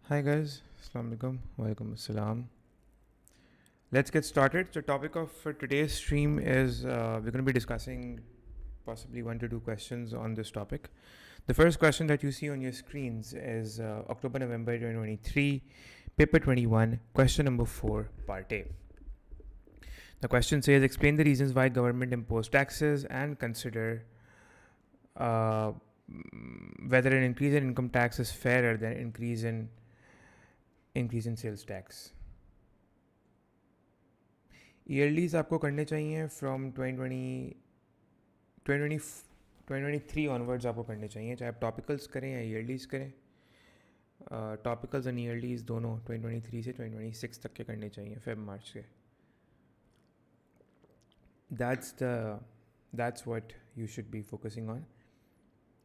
Hi guys, Assalamu alaikum, walaikum assalam. Let's get started. So, topic of for today's stream is we're going to be discussing possibly 1 to 2 questions on this topic. The first question that you see on your screens is October November 2023, paper 21, question number 4, part A. The question says explain the reasons why government imposed taxes and consider uh, whether an increase in income tax is fairer than increase in sales tax. ईयरलीज आपको करने चाहिए from 2023 onwards आपको करने चाहिए, चाहे आप topicals करें या ईयरलीज करें. टॉपिकल्स एंड ईयरलीज दोनों 2023 से 2026 तक के करने चाहिए, फेब मार्च के. That's what you should be focusing on.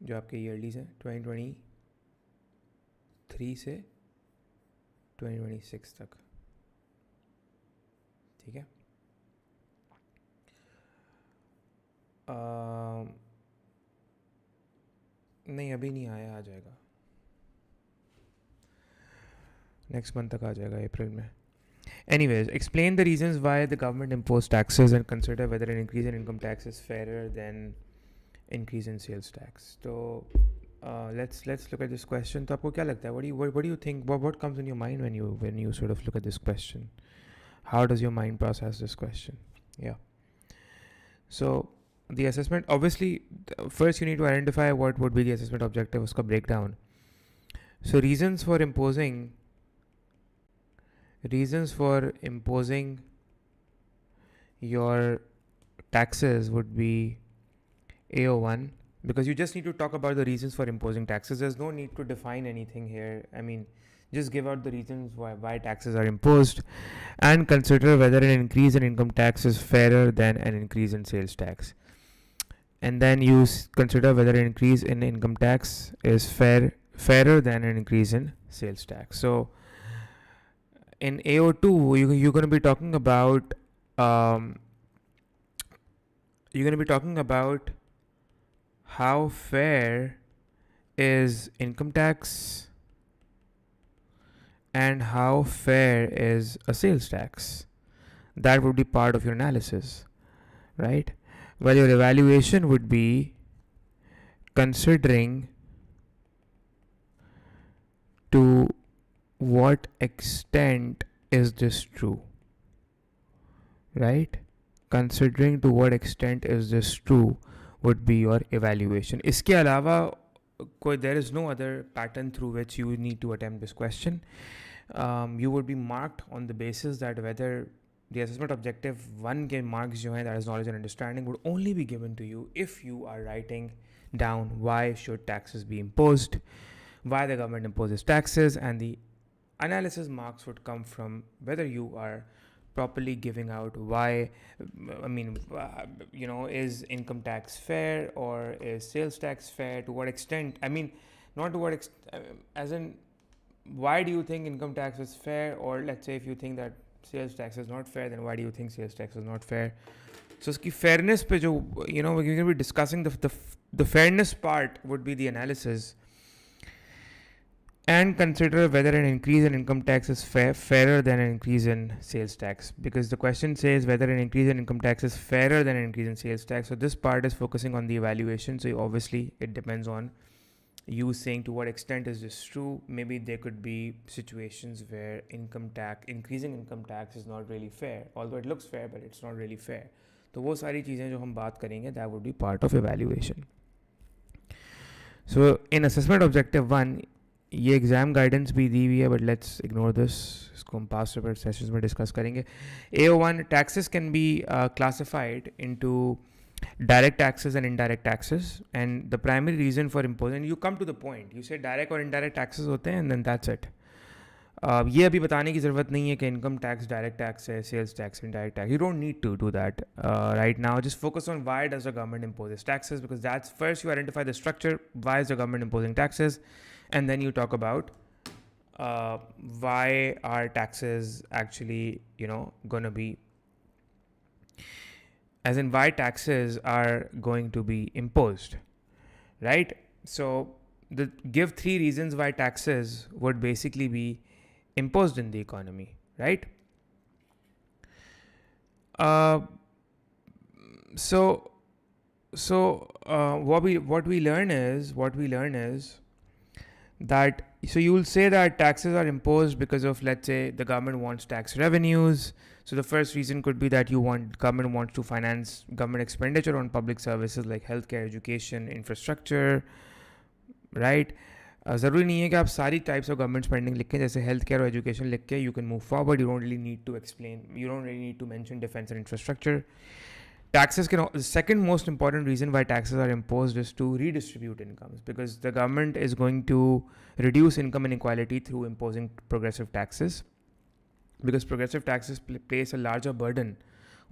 जो आपके ईयरलीज हैं 2023 से 2026 तक, ठीक है. नहीं अभी नहीं आया, आ जाएगा नेक्स्ट मंथ तक, आ जाएगा अप्रैल में. Anyways, explain the reasons why the government imposed taxes and consider whether an increase in income tax is fairer than increase in sales tax. So let's look at this question. तो आपको क्या लगता है? What do you think? What comes in your mind when you sort of look at this question? How does your mind process this question? Yeah. So the assessment, obviously, first you need to identify what would be the assessment objective, uska breakdown. So reasons for imposing your taxes would be AO1, because you just need to talk about the reasons for imposing taxes. There's no need to define anything here. I mean, just give out the reasons why taxes are imposed and consider whether an increase in income tax is fairer than an increase in sales tax. And then you consider whether an increase in income tax is fairer than an increase in sales tax. So in AO2, you're going to be talking about how fair is income tax and how fair is a sales tax. That would be part of your analysis, right? Well, your evaluation would be considering to what extent is this true, right? Considering to what extent is this true would be your evaluation. इसके अलावा there is no other pattern through which you need to attempt this question. You would be marked on the basis that whether the assessment objective 1 के marks जो हैं, that is knowledge and understanding, would only be given to you if you are writing down why should taxes be imposed, why the government imposes taxes, and the analysis marks would come from whether you are properly giving out why. I mean, is income tax fair or is sales tax fair? To what extent? I mean, not to what extent, as in, why do you think income tax is fair? Or let's say if you think that sales tax is not fair, then why do you think sales tax is not fair? So uski fairness pe jo, we're going to be discussing the fairness part would be the analysis, and consider whether an increase in income tax is fairer than an increase in sales tax, because the question says whether an increase in income tax is fairer than an increase in sales tax. So this part is focusing on the evaluation. So obviously it depends on you saying to what extent is this true. Maybe there could be situations where increasing income tax is not really fair, although it looks fair, but it's not really fair. तो वो सारी चीज़ें जो हम बात करेंगे, that would be part of evaluation. So in assessment objective 1, ये exam guidance भी दी हुई है, बट लेट्स इग्नोर दिस. इसको हम पास्ट पेपर सेशंस में डिस्कस करेंगे. AO1, taxes can be classified into direct taxes and indirect taxes, and the primary reason for imposing, you come to the point, you say direct और indirect taxes होते हैं, and then that's it. ये अभी बताने की ज़रूरत नहीं है कि इनकम टैक्स डायरेक्ट टैक्स है, sales tax indirect tax. You don't need to do that right now. Just focus on why does the government impose taxes, because that's first you identify the structure, why is the government imposing taxes, and then you talk about why are taxes actually going to be, as in why taxes are going to be imposed, right? So give 3 reasons why taxes would basically be imposed in the economy, right? So what we learn is that, so you will say that taxes are imposed because of, let's say, the government wants tax revenues. So the first reason could be that government wants to finance government expenditure on public services like healthcare, education, infrastructure, right? ज़रूरी नहीं है कि आप सारी types of government spending लिखें, जैसे health care और education लिख के you can move forward. You don't really need to explain, you don't really need to mention defence and infrastructure. Taxes can. The second most important reason why taxes are imposed is to redistribute incomes, because the government is going to reduce income inequality through imposing progressive taxes, because progressive taxes place a larger burden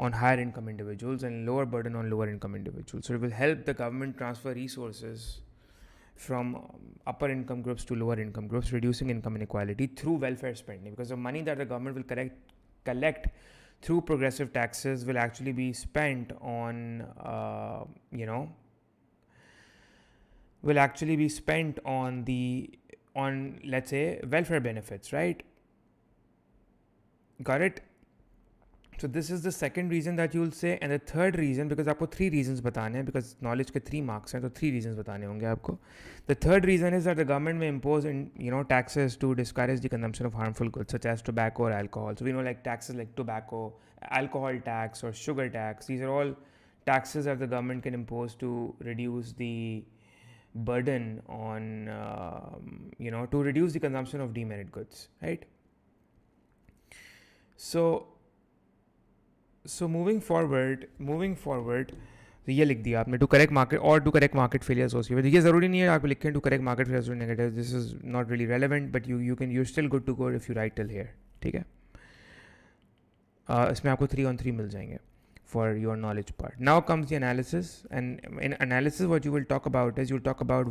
on higher income individuals and lower burden on lower income individuals. So it will help the government transfer resources from upper income groups to lower income groups, reducing income inequality through welfare spending, because the money that the government will collect through progressive taxes will actually be spent on, let's say, welfare benefits, right? Got it? So this is the second reason that you will say. And the third reason, because आपको 3 reasons बताने हैं, because knowledge के 3 marks हैं, तो 3 reasons बताने होंगे आपको. The third reason is that the government may impose taxes to discourage the consumption of harmful goods such as tobacco or alcohol. So we know, like, taxes like tobacco, alcohol tax or sugar tax, these are all taxes that the government can impose to reduce the burden on to reduce the consumption of demerit goods, right? So moving forward, तो ये लिख दिया आपने, to correct market failure associated. ये ज़रूरी नहीं है आपको लिखें to correct market failure negative. This is not really relevant, but you still good to go if you write till here. ठीक है, इसमें आपको 3 on 3 मिल जाएंगे for your knowledge part. Now comes the analysis, and in analysis what you will talk about is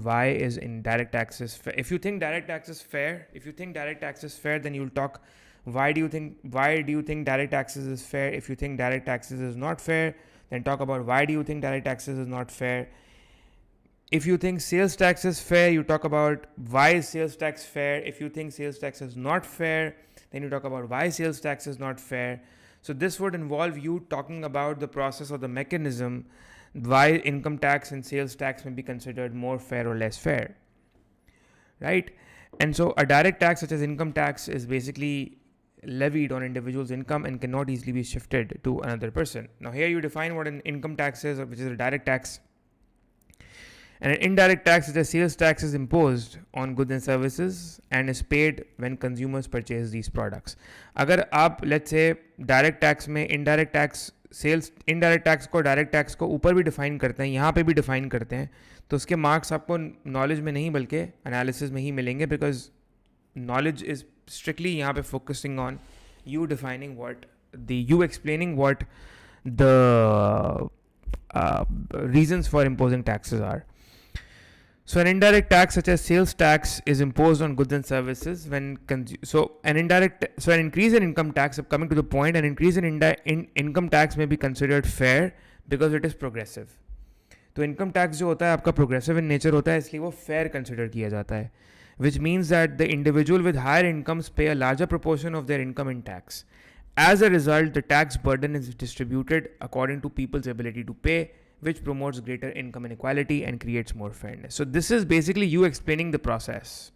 why is indirect taxes fair. If you think direct tax is fair, then you'll talk why do you think direct taxes is fair. If you think direct taxes is not fair, then talk about why do you think direct taxes is not fair. If you think sales tax is fair, you talk about why is sales tax fair. If you think sales tax is not fair, then you talk about why sales tax is not fair. So this would involve you talking about the process or the mechanism why income tax and sales tax may be considered more fair or less fair, right? And so a direct tax such as income tax is basically levied on individual's income and cannot easily be shifted to another person. Now here you define what an income tax is, which is a direct tax. And an indirect tax such as sales tax is imposed on goods and services and is paid when consumers purchase these products. अगर आप let's say direct tax में indirect tax को direct tax को ऊपर भी define करते हैं, यहाँ पे भी define करते हैं, तो उसके marks आपको knowledge में नहीं बल्कि analysis में ही मिलेंगे, because knowledge is strictly यहाँ पे focusing on you explaining what the reasons for imposing taxes are. So an indirect tax such as sales tax is imposed on goods and services when an increase in income tax, coming to the point, an increase in income tax may be considered fair because it is progressive. तो income tax जो होता है आपका progressive in nature होता है, इसलिए वो fair consider किया जाता है, which means that the individual with higher incomes pay a larger proportion of their income in tax. As a result, the tax burden is distributed according to people's ability to pay, which promotes greater income inequality and creates more fairness. So this is basically you explaining the process.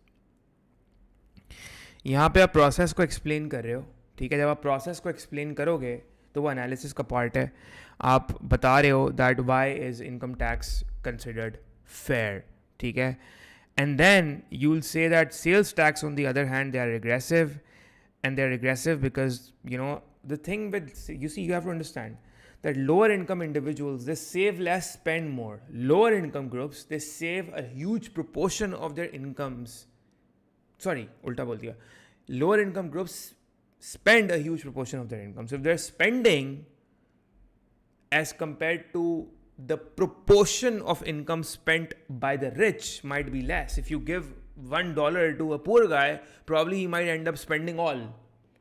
यहाँ पे आप process को explain कर रहे हो, ठीक है? जब आप process को explain करोगे तो वो analysis का part है. आप बता रहे हो that why is income tax considered fair, ठीक है? And then you'll say that sales tax, on the other hand, they are regressive, and they're regressive because, the thing with, you have to understand that lower income individuals, they save less, spend more. Lower income groups, they save a huge proportion of their incomes. Sorry, ulta bol diya. Lower income groups spend a huge proportion of their income. So if they're spending as compared to the proportion of income spent by the rich might be less. If you give $1 to a poor guy, probably he might end up spending all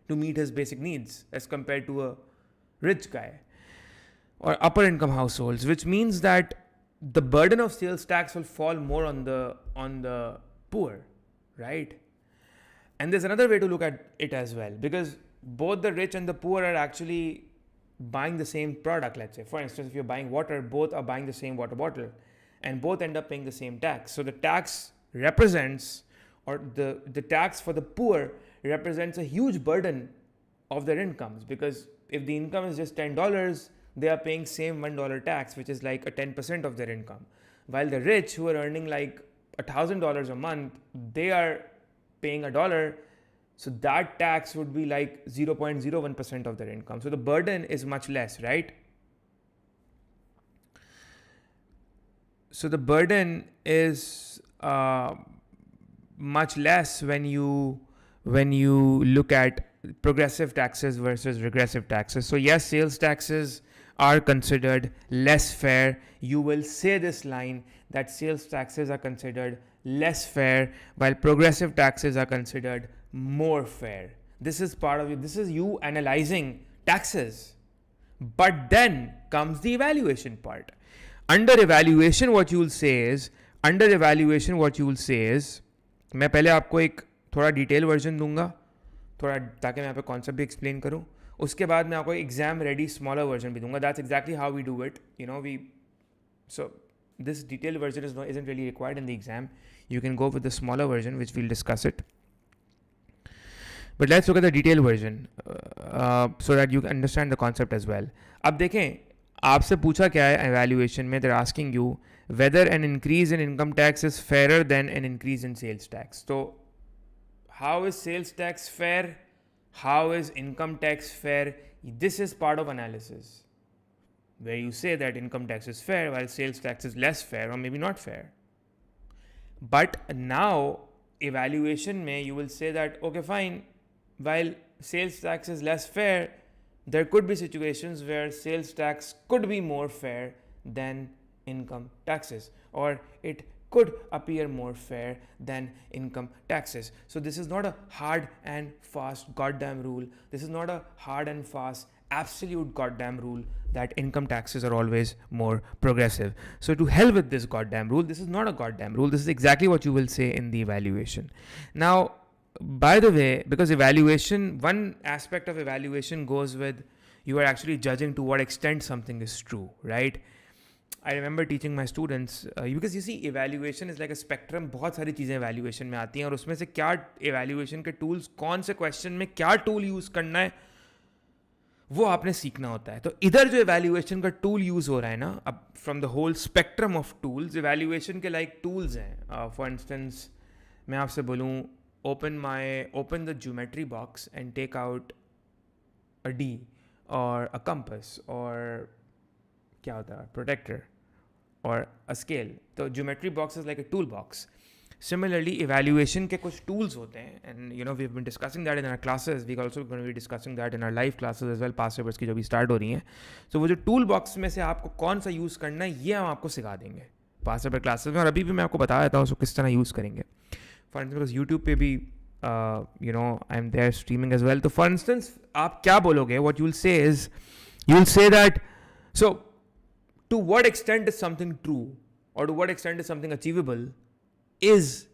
to meet his basic needs as compared to a rich guy or upper income households, which means that the burden of sales tax will fall more on the poor, right? And there's another way to look at it as well, because both the rich and the poor are actually buying the same product. Let's say, for instance, if you're buying water, both are buying the same water bottle and both end up paying the same tax. So the tax represents, or the tax for the poor represents a huge burden of their incomes, because if the income is just $10, they are paying same $1 tax, which is like a 10% of their income. While the rich, who are earning like $1,000 a month, they are paying $1, so that tax would be like 0.01% of their income. So the burden is much less, right? So the burden is much less when you look at progressive taxes versus regressive taxes. So yes, sales taxes are considered less fair. You will say this line, that sales taxes are considered less fair while progressive taxes are considered more fair. This is part of it. This is you analyzing taxes. But then comes the evaluation part. Under evaluation, what you will say is, मैं पहले आपको एक थोड़ा detail version दूंगा, थोड़ा ताकि मैं यहाँ पे कॉन्सेप्ट भी एक्सप्लेन करूँ. उसके बाद मैं आपको एग्जाम रेडी स्मॉलर वर्जन भी दूंगा. That's exactly how we do it. So this detailed version isn't really required in the exam. You can go with the smaller version, which we'll discuss it. But let's look at the detailed version so that you can understand the concept as well. अब देखें, आपसे पूछा क्या है evaluation में? They're asking you whether an increase in income tax is fairer than an increase in sales tax. So how is sales tax fair? How is income tax fair? This is part of analysis, where you say that income tax is fair while sales tax is less fair or maybe not fair. But now evaluation mein you will say that, okay, fine, while sales tax is less fair, there could be situations where sales tax could be more fair than income taxes, or it could appear more fair than income taxes. So this is not a hard and fast goddamn rule. This is not a hard and fast absolute goddamn rule that income taxes are always more progressive. So to hell with this goddamn rule. This is not a goddamn rule. This is exactly what you will say in the evaluation. Now, by the way, because evaluation, one aspect of evaluation goes with, you are actually judging to what extent something is true, right? I remember teaching my students, because you see, evaluation is like a spectrum. बहुत सारी चीज़ें evaluation में आती हैं, और उसमें से क्या evaluation के tools, कौन से question में क्या tool use करना है, वो आपने सीखना होता है. तो इधर जो evaluation का tool use हो रहा है ना, अब from the whole spectrum of tools, evaluation के like tools हैं. For instance, मैं आपसे बोलूँ, open the geometry box and take out a D or a compass or क्या होता है, protector or a scale. तो geometry box is like a tool box. Similarly, evaluation के कुछ tools होते हैं, and we've been discussing that in our classes. We're also going to be discussing that in our live classes as well, past papers की जो भी start हो रही हैं. So वो जो tool box में से आपको कौन सा use करना है, ये हम आपको सिखा देंगे past paper classes में, और अभी भी मैं आपको बता देता हूँ उसको किस तरह use करेंगे. For instance, because YouTube पे भी I'm there streaming as well. तो for instance, आप क्या बोलोगे? What you'll say is, you'll say that, so to what extent is something true, or to what extent is something achievable, is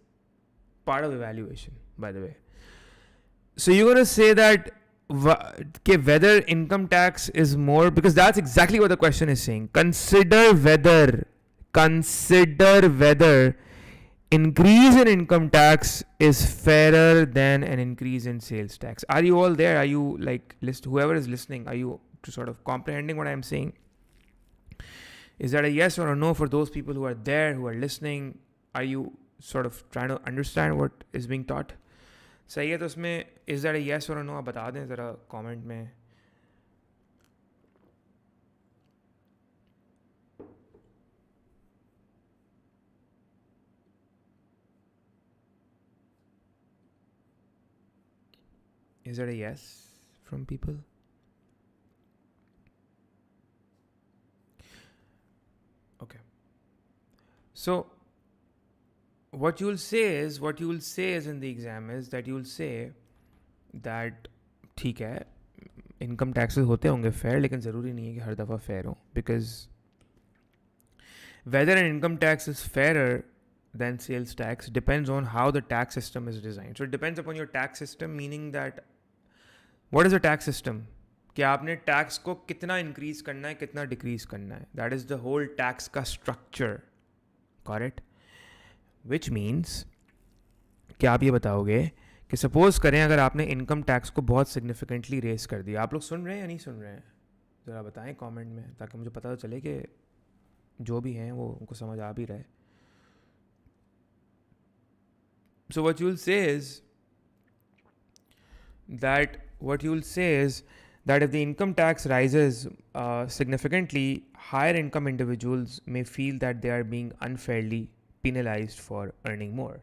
part of evaluation, by the way. So you're going to say that whether income tax is more, because that's exactly what the question is saying. Consider whether increase in income tax is fairer than an increase in sales tax. Are you all there? Are you like, whoever is listening, are you sort of comprehending what I'm saying? Is that a yes or a no for those people who are there, who are listening? Are you sort of trying to understand what is being taught? सही है, तो उसमें is that a yes or a no आप बता दें ज़रा comment में. Is that a yes from people? Okay. So what you will say is in the exam is that you will say that ठीक है, income taxes होते होंगे fair, लेकिन ज़रूरी नहीं है कि हर दफ़ा fair हो, because whether an income tax is fairer than sales tax depends on how the tax system is designed. So it depends upon your tax system, meaning that what is a tax system? कि आपने tax को कितना increase करना है, कितना decrease करना है. That is the whole tax का स्ट्रक्चर. करेक्ट. विच मीन्स कि आप ये बताओगे कि सपोज करें अगर आपने इनकम टैक्स को बहुत सिग्निफिकेंटली रेस कर दिया. आप लोग सुन रहे हैं या नहीं सुन रहे हैं? ज़रा बताएं कमेंट में, ताकि मुझे पता तो चले कि जो भी हैं वो उनको समझ आ भी रहा है. So what you'll say is that if the income tax rises significantly, higher income individuals may feel that they are being unfairly penalized for earning more.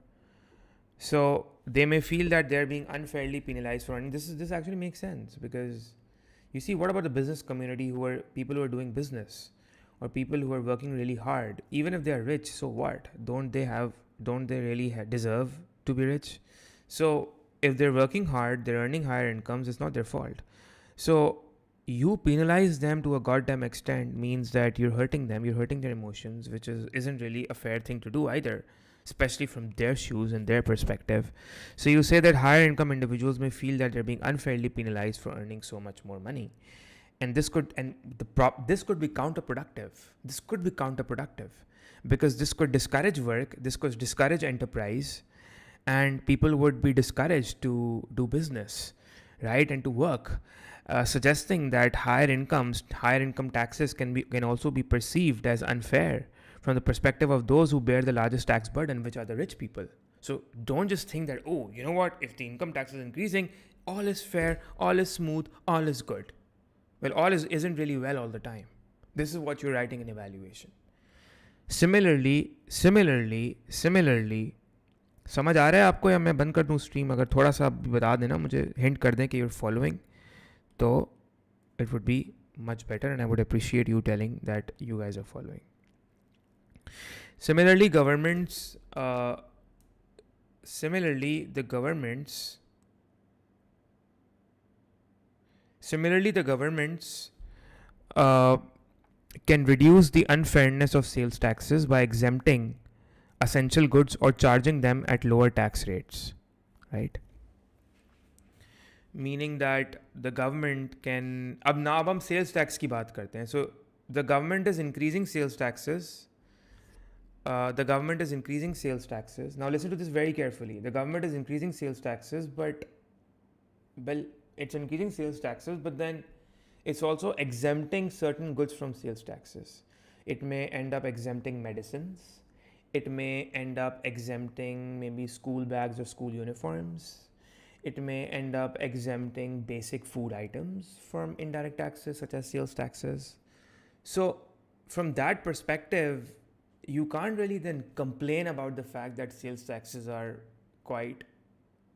So they may feel that they are being unfairly penalized for earning. This actually makes sense, because you see, what about the business community, who are people who are doing business, or people who are working really hard? Even if they are rich, so what? Don't they really deserve to be rich? So if they're working hard, they're earning higher incomes, it's not their fault. So you penalize them to a goddamn extent means that you're hurting them, you're hurting their emotions, which isn't really a fair thing to do either, especially from their shoes and their perspective. So you say that higher income individuals may feel that they're being unfairly penalized for earning so much more money. And this could be counterproductive. This could be counterproductive because this could discourage work, this could discourage enterprise, and people would be discouraged to do business, right, and to work, suggesting that higher income taxes can also be perceived as unfair from the perspective of those who bear the largest tax burden, which are the rich people. So don't just think that, oh, you know what, if the income tax is increasing, all is fair, all is smooth, all is good. Well, isn't really well all the time. This is what you're writing in evaluation. Similarly, समझ आ रहा है आपको, या मैं बंद कर दूं stream? अगर थोड़ा सा बता देना, मुझे हिंट कर दें कि you're following, तो it would be much better, and I would appreciate you telling that you guys are following. Similarly, the governments can reduce the unfairness of sales taxes by exempting essential goods or charging them at lower tax rates, right? Meaning that the government can, अब हम sales tax की बात करते हैं. So the government is increasing sales taxes. Now listen to this very carefully. The government is increasing sales taxes, but it's increasing sales taxes, but then it's also exempting certain goods from sales taxes. It may end up exempting medicines. It may end up exempting maybe school bags or school uniforms. It may end up exempting basic food items from indirect taxes such as sales taxes. So from that perspective, you can't really then complain about the fact that sales taxes are quite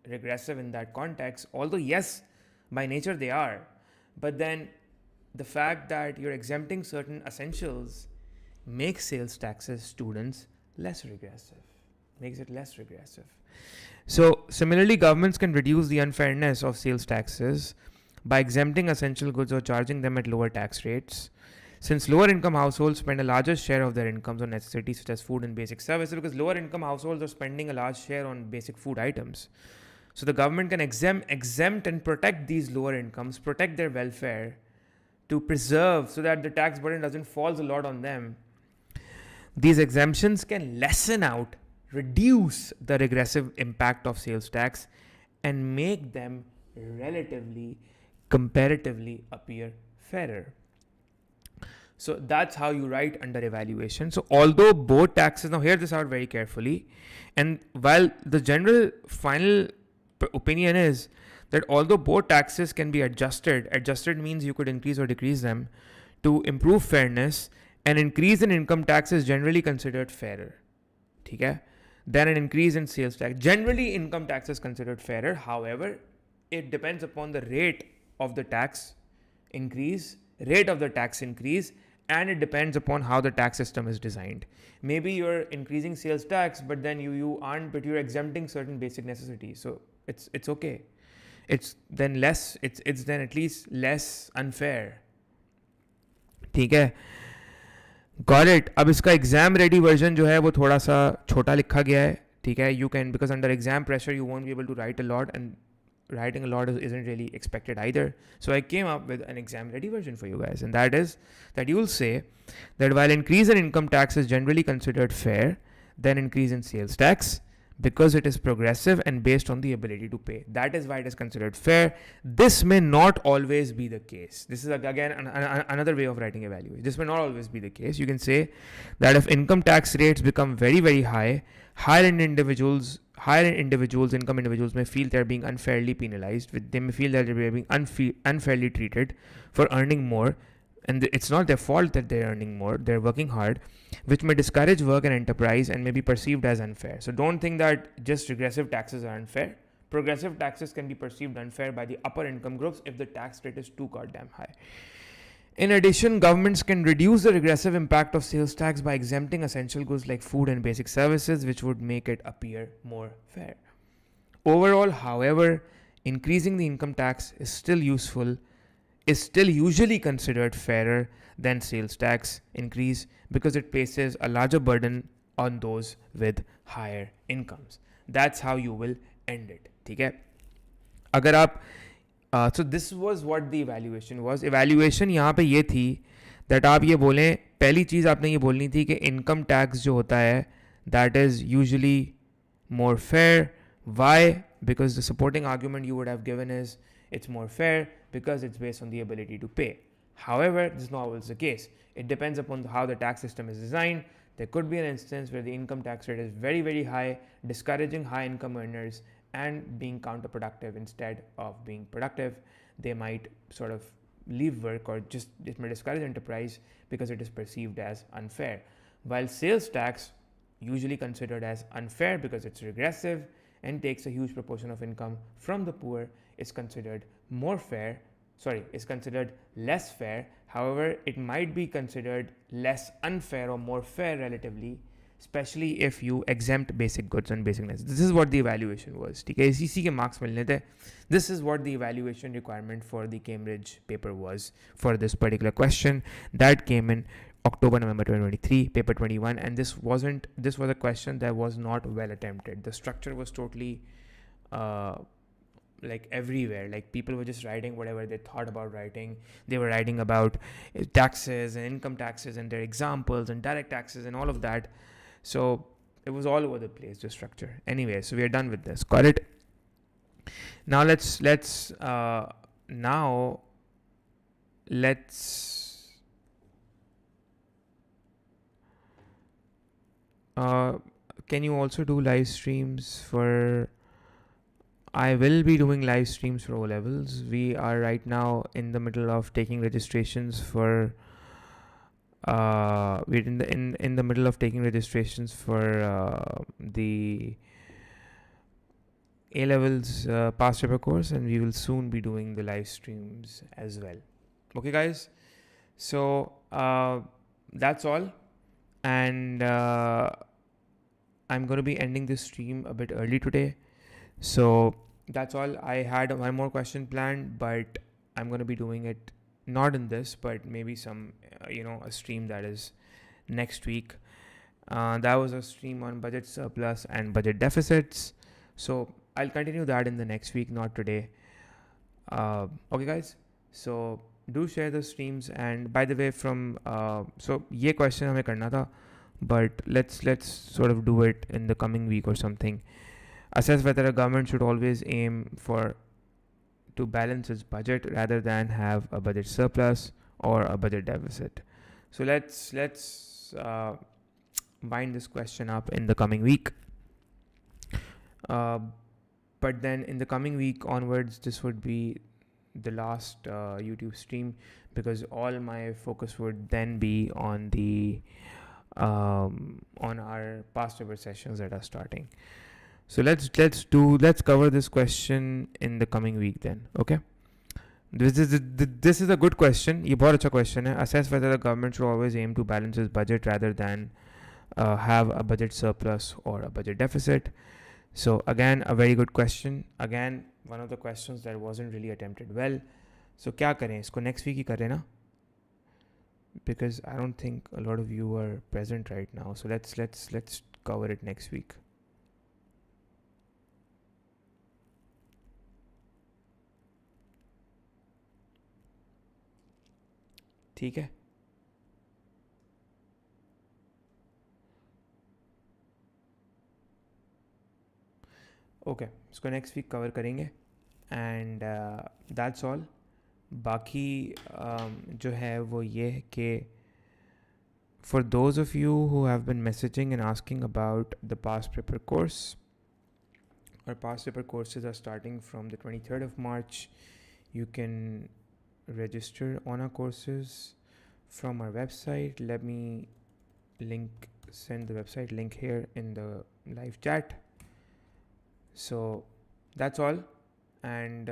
regressive in that context, although yes, by nature they are. But then the fact that you're exempting certain essentials makes sales taxes, students, makes it less regressive. So similarly, governments can reduce the unfairness of sales taxes by exempting essential goods or charging them at lower tax rates. Since lower income households spend a larger share of their incomes on necessities such as food and basic services, because lower income households are spending a large share on basic food items. So the government can exempt and protect these lower incomes, protect their welfare, to preserve so that the tax burden doesn't fall a lot on them. These exemptions can reduce the regressive impact of sales tax and make them comparatively appear fairer. So that's how you write under evaluation. So although both taxes, now hear this out very carefully, and while the general final opinion is that although both taxes can be adjusted means you could increase or decrease them to improve fairness, an increase in income tax is generally considered fairer, okay, than an increase in sales tax. Generally, income tax is considered fairer. However, it depends upon the rate of the tax increase, and it depends upon how the tax system is designed. Maybe you're increasing sales tax, but then you're exempting certain basic necessities. So it's okay. It's then at least less unfair. Okay. Got it. अब इसका exam ready version जो है वो थोड़ा सा छोटा लिखा गया है, ठीक है. You can, because under exam pressure you won't be able to write a lot, and writing a lot isn't really expected either. So I came up with an exam ready version for you guys, and that is that you will say that while increase in income tax is generally considered fair, then increase in sales tax, because it is progressive and based on the ability to pay, that is why it is considered fair. This may not always be the case. This is again another way of writing evaluation. This may not always be the case. You can say that if income tax rates become very very high, higher individuals, income individuals may feel they're being unfairly penalized. They may feel that they're being unfairly treated for earning more, and it's not their fault that they're earning more. They're working hard, which may discourage work and enterprise and may be perceived as unfair. So don't think that just regressive taxes are unfair. Progressive taxes can be perceived unfair by the upper income groups if the tax rate is too goddamn high. In addition, governments can reduce the regressive impact of sales tax by exempting essential goods like food and basic services, which would make it appear more fair. Overall, however, increasing the income tax is still usually considered fairer than sales tax increase, because it places a larger burden on those with higher incomes. That's how you will end it. ठीक है. अगर आप so this was what the evaluation was. Evaluation यहाँ पे ये थी that आप ये बोलें, पहली चीज़ आपने ये बोलनी थी कि income tax जो होता है that is usually more fair. Why? Because the supporting argument you would have given is it's more fair because it's based on the ability to pay. However, this is not always the case. It depends upon how the tax system is designed. There could be an instance where the income tax rate is very very high, discouraging high income earners and being counterproductive instead of being productive. They might sort of leave work, or just it may discourage enterprise because it is perceived as unfair. While sales tax, usually considered as unfair because it's regressive and takes a huge proportion of income from the poor, is considered less fair. However, it might be considered less unfair or more fair relatively, especially if you exempt basic goods and basic necessities. This is what the evaluation was. ठीक है, इसी के marks मिलने थे. This is what the evaluation requirement for the Cambridge paper was for this particular question that came in October-November 2023, paper 21, and this was a question that was not well attempted. The structure was totally like everywhere. Like people were just writing whatever they thought about writing. They were writing about taxes and income taxes and their examples and direct taxes and all of that. So it was all over the place, the structure. Anyway, so we are done with this. Got it? Now let's can you also do live streams for... I will be doing live streams for O levels. We are right now in the middle of taking registrations for we're in the middle of taking registrations for the A levels past paper course, and we will soon be doing the live streams as well. Okay guys, so that's all, and I'm going to be ending this stream a bit early today. So that's all. I had one more question planned, but I'm going to be doing it not in this, but maybe some a stream that is next week. That was a stream on budget surplus and budget deficits, so I'll continue that in the next week, not today. Okay guys, so do share the streams. And by the way, from so ये question हमें करना था, but let's sort of do it in the coming week or something. Assess whether a government should always aim to balance its budget rather than have a budget surplus or a budget deficit. So let's wind this question up in the coming week. But then in the coming week onwards, this would be the last YouTube stream, because all my focus would then be on the on our past paper sessions that are starting. So let's cover this question in the coming week then. Okay, this is a good question. ये बहुत अच्छा question है. Assess whether the government should always aim to balance its budget rather than have a budget surplus or a budget deficit. So again, a very good question. Again, one of the questions that wasn't really attempted well. So क्या करें, इसको next week ही करें ना? because I don't think a lot of you are present right now. So let's cover it next week. ठीक है? Okay, इसको next week cover करेंगे and that's all. बाकी जो है वो ये है कि for those of you who have been messaging and asking about the past paper course, our past paper courses are starting from the 23rd of March. You can register on our courses from our website. Let me send the website link here in the live chat. So that's all, and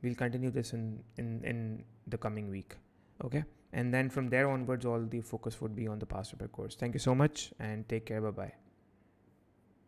we'll continue this in the coming week. Okay, and then from there onwards all the focus would be on the past paper course. Thank you so much and take care. Bye bye.